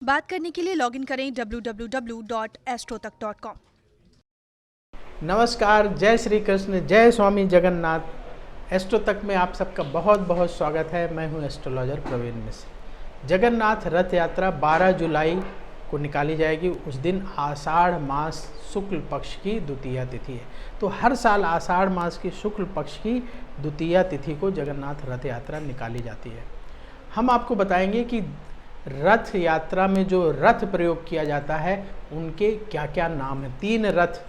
बात करने के लिए लॉगिन करें www.astrotak.com। नमस्कार, जय श्री कृष्ण, जय स्वामी जगन्नाथ। एस्ट्रो तक में आप सबका बहुत बहुत स्वागत है। मैं हूं एस्ट्रोलॉजर प्रवीण मिश्र। जगन्नाथ रथ यात्रा 12 जुलाई को निकाली जाएगी। उस दिन आषाढ़ मास शुक्ल पक्ष की द्वितीया तिथि है। तो हर साल आषाढ़ मास की शुक्ल पक्ष की द्वितीया तिथि को जगन्नाथ रथ यात्रा निकाली जाती है। हम आपको बताएंगे कि रथ यात्रा में जो रथ प्रयोग किया जाता है उनके क्या क्या नाम हैं। 3 रथ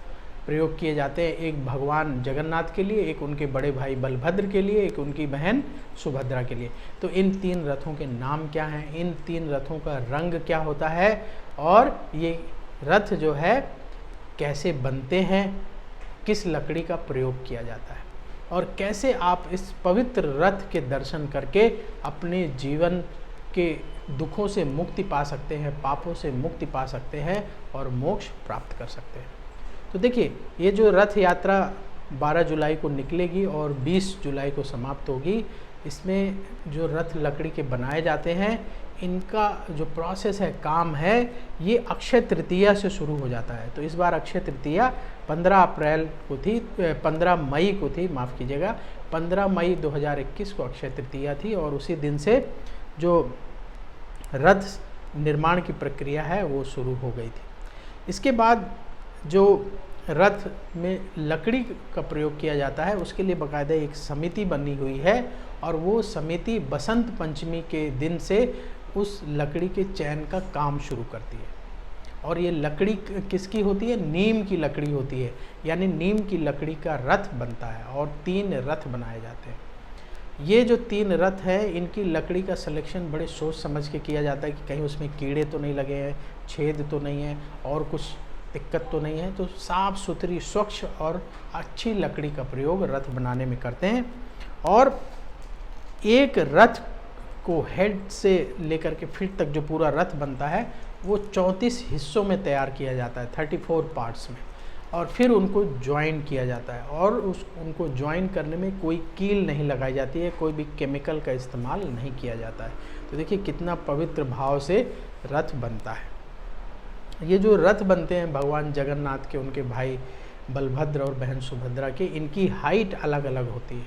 प्रयोग किए जाते हैं, एक भगवान जगन्नाथ के लिए, एक उनके बड़े भाई बलभद्र के लिए, एक उनकी बहन सुभद्रा के लिए। तो इन 3 रथों के नाम क्या हैं, इन 3 रथों का रंग क्या होता है और ये रथ जो है कैसे बनते हैं, किस लकड़ी का प्रयोग किया जाता है और कैसे आप इस पवित्र रथ के दर्शन करके अपने जीवन के दुखों से मुक्ति पा सकते हैं, पापों से मुक्ति पा सकते हैं और मोक्ष प्राप्त कर सकते हैं। तो देखिए, ये जो रथ यात्रा 12 जुलाई को निकलेगी और 20 जुलाई को समाप्त होगी। इसमें जो रथ लकड़ी के बनाए जाते हैं, इनका जो प्रोसेस है, काम है, ये अक्षय तृतीया से शुरू हो जाता है। तो इस बार अक्षय तृतीया 15 अप्रैल को थी, 15 मई को थी, माफ़ कीजिएगा, 15 मई 2021 को अक्षय तृतीया थी और उसी दिन से जो रथ निर्माण की प्रक्रिया है वो शुरू हो गई थी। इसके बाद जो रथ में लकड़ी का प्रयोग किया जाता है उसके लिए बाकायदा एक समिति बनी हुई है और वो समिति बसंत पंचमी के दिन से उस लकड़ी के चयन का काम शुरू करती है। और ये लकड़ी किसकी होती है? नीम की लकड़ी होती है, यानी नीम की लकड़ी का रथ बनता है और 3 रथ बनाए जाते हैं। ये जो 3 रथ हैं, इनकी लकड़ी का सिलेक्शन बड़े सोच समझ के किया जाता है कि कहीं उसमें कीड़े तो नहीं लगे हैं, छेद तो नहीं है और कुछ दिक्कत तो नहीं है। तो साफ़ सुथरी, स्वच्छ और अच्छी लकड़ी का प्रयोग रथ बनाने में करते हैं। और एक रथ को हेड से लेकर के फीट तक जो पूरा रथ बनता है वो 34 हिस्सों में तैयार किया जाता है, 34 पार्ट्स में, और फिर उनको ज्वाइन किया जाता है। और उनको ज्वाइन करने में कोई कील नहीं लगाई जाती है, कोई भी केमिकल का इस्तेमाल नहीं किया जाता है। तो देखिए कितना पवित्र भाव से रथ बनता है। ये जो रथ बनते हैं भगवान जगन्नाथ के, उनके भाई बलभद्र और बहन सुभद्रा के, इनकी हाइट अलग अलग होती है,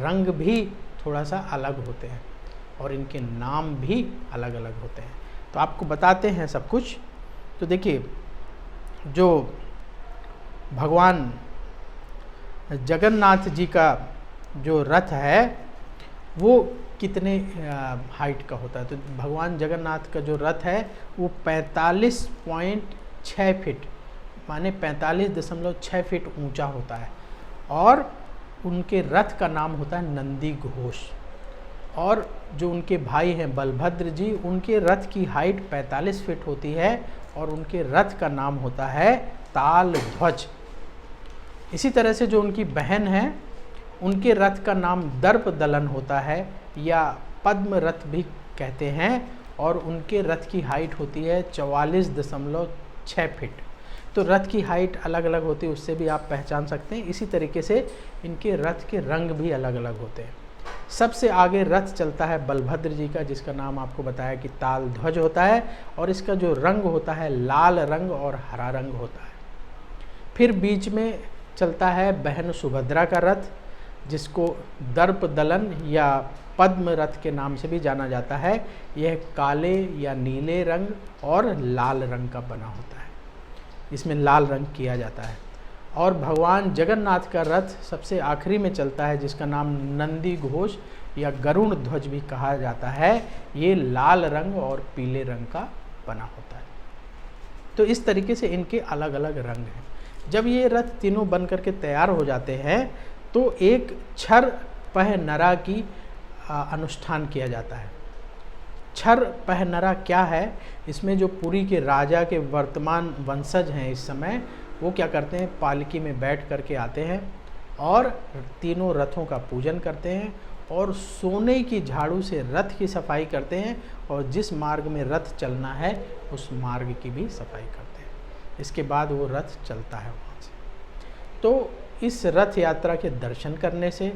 रंग भी थोड़ा सा अलग होते हैं और इनके नाम भी अलग अलग होते हैं। तो आपको बताते हैं सब कुछ। तो देखिए, जो भगवान जगन्नाथ जी का जो रथ है वो कितने हाइट का होता है? तो भगवान जगन्नाथ का जो रथ है वो 45.6 फीट, माने 45.6 फीट ऊंचा होता है। और उनके रथ का नाम होता है नंदी घोष। और जो उनके भाई हैं बलभद्र जी, उनके रथ की हाइट 45 फीट होती है और उनके रथ का नाम होता है ताल ध्वज। इसी तरह से जो उनकी बहन है, उनके रथ का नाम दर्प दलन होता है या पद्म रथ भी कहते हैं और उनके रथ की हाइट होती है 44.6 फीट। तो रथ की हाइट अलग अलग होती है, उससे भी आप पहचान सकते हैं। इसी तरीके से इनके रथ के रंग भी अलग अलग होते हैं। सबसे आगे रथ चलता है बलभद्र जी का, जिसका नाम आपको बताया कि ताल ध्वज होता है और इसका जो रंग होता है लाल रंग और हरा रंग होता है। फिर बीच में चलता है बहन सुभद्रा का रथ, जिसको दर्प दलन या पद्म रथ के नाम से भी जाना जाता है। यह काले या नीले रंग और लाल रंग का बना होता है, इसमें लाल रंग किया जाता है। और भगवान जगन्नाथ का रथ सबसे आखिरी में चलता है, जिसका नाम नंदी घोष या गरुड़ ध्वज भी कहा जाता है। ये लाल रंग और पीले रंग का बना होता है। तो इस तरीके से इनके अलग अलग रंग हैं। जब ये रथ तीनों बन करके तैयार हो जाते हैं तो एक छर पह नरा की अनुष्ठान किया जाता है। छर पह नरा क्या है? इसमें जो पुरी के राजा के वर्तमान वंशज हैं इस समय, वो क्या करते हैं, पालकी में बैठ करके आते हैं और तीनों रथों का पूजन करते हैं और सोने की झाड़ू से रथ की सफाई करते हैं और जिस मार्ग में रथ चलना है उस मार्ग की भी सफाई करते हैं। इसके बाद वो रथ चलता है वहाँ से। तो इस रथ यात्रा के दर्शन करने से,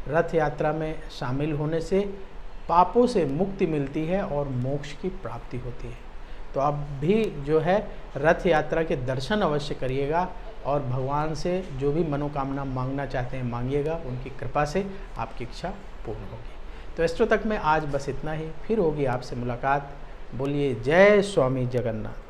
रथ यात्रा में शामिल होने से पापों से मुक्ति मिलती है और मोक्ष की प्राप्ति होती है। तो आप भी जो है रथ यात्रा के दर्शन अवश्य करिएगा और भगवान से जो भी मनोकामना मांगना चाहते हैं मांगिएगा, उनकी कृपा से आपकी इच्छा पूर्ण होगी। तो एस्ट्रो तक में आज बस इतना ही, फिर होगी आपसे मुलाकात। बोलिए जय स्वामी जगन्नाथ।